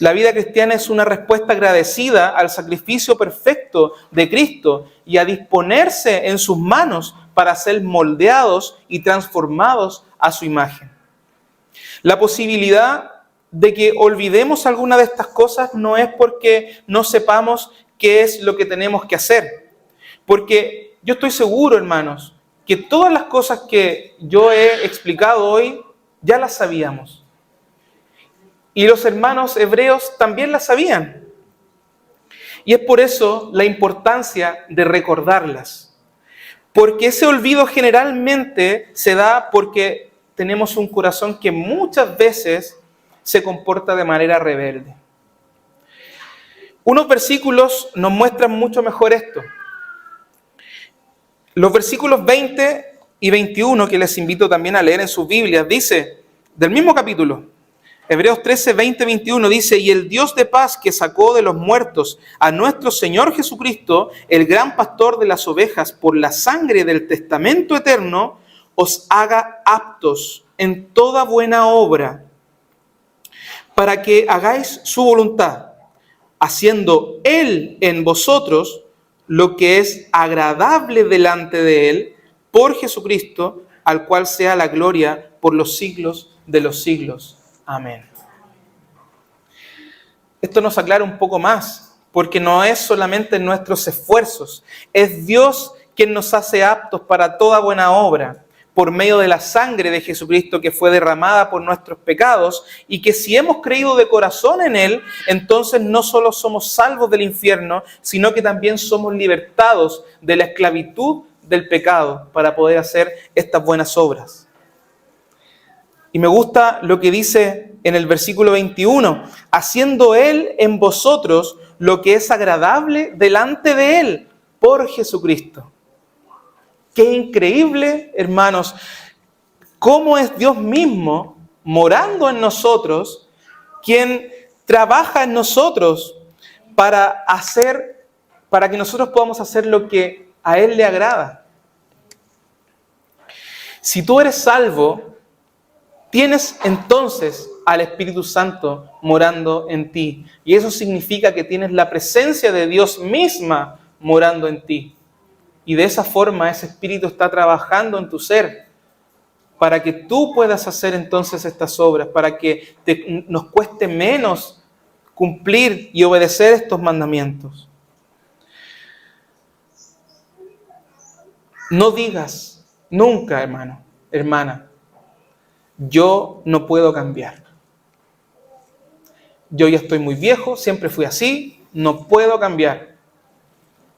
La vida cristiana es una respuesta agradecida al sacrificio perfecto de Cristo y a disponerse en sus manos para ser moldeados y transformados a su imagen. La posibilidad de que olvidemos alguna de estas cosas no es porque no sepamos qué es lo que tenemos que hacer. Porque yo estoy seguro, hermanos, que todas las cosas que yo he explicado hoy ya las sabíamos. Y los hermanos hebreos también las sabían. Y es por eso la importancia de recordarlas. Porque ese olvido generalmente se da porque tenemos un corazón que muchas veces se comporta de manera rebelde. Unos versículos nos muestran mucho mejor esto. Los versículos 20 y 21, que les invito también a leer en sus Biblias, dice, del mismo capítulo, Hebreos 13, 20, 21, dice, y el Dios de paz que sacó de los muertos a nuestro Señor Jesucristo, el gran pastor de las ovejas, por la sangre del testamento eterno, os haga aptos en toda buena obra, para que hagáis su voluntad, haciendo Él en vosotros lo que es agradable delante de Él, por Jesucristo, al cual sea la gloria por los siglos de los siglos. Amén. Esto nos aclara un poco más, porque no es solamente nuestros esfuerzos, es Dios quien nos hace aptos para toda buena obra, por medio de la sangre de Jesucristo que fue derramada por nuestros pecados, y que si hemos creído de corazón en Él, entonces no solo somos salvos del infierno, sino que también somos libertados de la esclavitud del pecado para poder hacer estas buenas obras. Y me gusta lo que dice en el versículo 21, haciendo Él en vosotros lo que es agradable delante de Él, por Jesucristo. Qué increíble, hermanos, cómo es Dios mismo morando en nosotros, quien trabaja en nosotros para que nosotros podamos hacer lo que a Él le agrada. Si tú eres salvo, tienes entonces al Espíritu Santo morando en ti. Y eso significa que tienes la presencia de Dios misma morando en ti. Y de esa forma ese Espíritu está trabajando en tu ser para que tú puedas hacer entonces estas obras, para que nos cueste menos cumplir y obedecer estos mandamientos. No digas nunca, hermano, hermana, yo no puedo cambiar. Yo ya estoy muy viejo, siempre fui así, no puedo cambiar.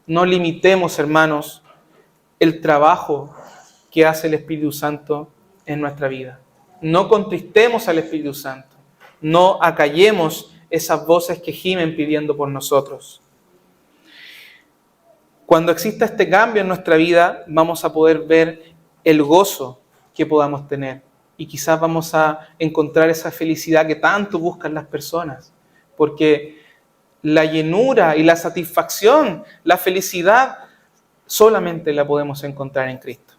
No limitemos, hermanos, el trabajo que hace el Espíritu Santo en nuestra vida. No contristemos al Espíritu Santo. No acallemos esas voces que gimen pidiendo por nosotros. Cuando exista este cambio en nuestra vida, vamos a poder ver el gozo que podamos tener. Y quizás vamos a encontrar esa felicidad que tanto buscan las personas. Porque la llenura y la satisfacción, la felicidad, solamente la podemos encontrar en Cristo.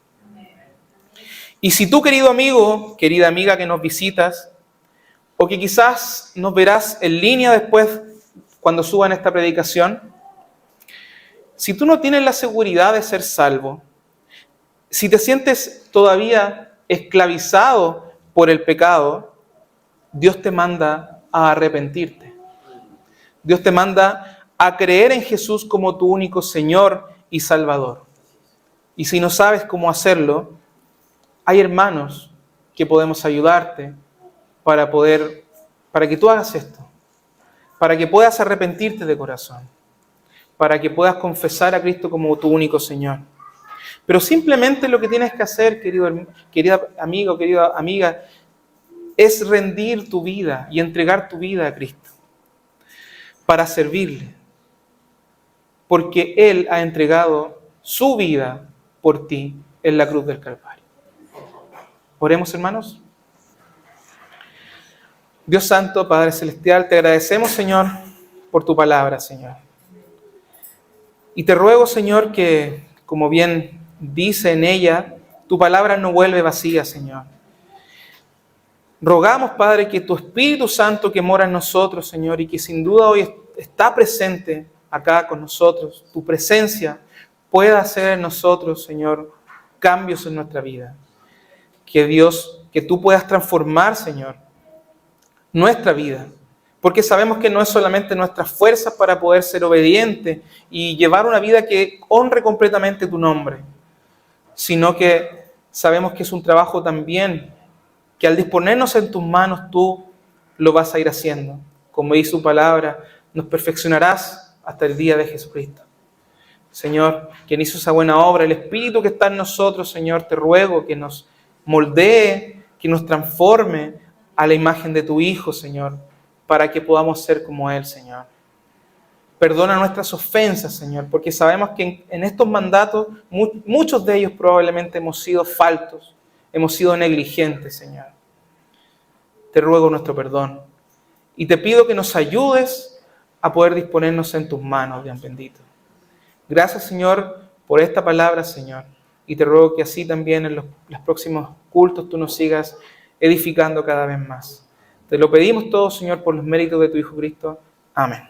Y si tú, querido amigo, querida amiga que nos visitas, o que quizás nos verás en línea después cuando suban esta predicación, si tú no tienes la seguridad de ser salvo, si te sientes todavía esclavizado por el pecado, Dios te manda a arrepentirte. Dios te manda a creer en Jesús como tu único Señor y Salvador. Y si no sabes cómo hacerlo, hay hermanos que podemos ayudarte para que tú hagas esto, para que puedas arrepentirte de corazón, para que puedas confesar a Cristo como tu único Señor. Pero simplemente lo que tienes que hacer, querido amigo, querida amiga, es rendir tu vida y entregar tu vida a Cristo para servirle, porque Él ha entregado su vida por ti en la cruz del Calvario. Oremos, hermanos. Dios Santo, Padre Celestial, te agradecemos, Señor, por tu palabra, Señor. Y te ruego, Señor, que, como bien dice en ella, tu palabra no vuelve vacía, Señor. Rogamos, Padre, que tu Espíritu Santo que mora en nosotros, Señor, y que sin duda hoy está presente acá con nosotros, tu presencia pueda hacer en nosotros, Señor, cambios en nuestra vida. Que Dios, que tú puedas transformar, Señor, nuestra vida. Porque sabemos que no es solamente nuestras fuerzas para poder ser obedientes y llevar una vida que honre completamente tu nombre, sino que sabemos que es un trabajo también que al disponernos en tus manos tú lo vas a ir haciendo. Como dice tu palabra, nos perfeccionarás hasta el día de Jesucristo. Señor, quien hizo esa buena obra, el Espíritu que está en nosotros, Señor, te ruego que nos moldee, que nos transforme a la imagen de tu Hijo, Señor, para que podamos ser como Él, Señor. Perdona nuestras ofensas, Señor, porque sabemos que en estos mandatos, muchos de ellos probablemente hemos sido faltos, hemos sido negligentes, Señor. Te ruego nuestro perdón y te pido que nos ayudes a poder disponernos en tus manos, Dios bendito. Gracias, Señor, por esta palabra, Señor, y te ruego que así también en los próximos cultos tú nos sigas edificando cada vez más. Te lo pedimos todo, Señor, por los méritos de tu Hijo Cristo. Amén.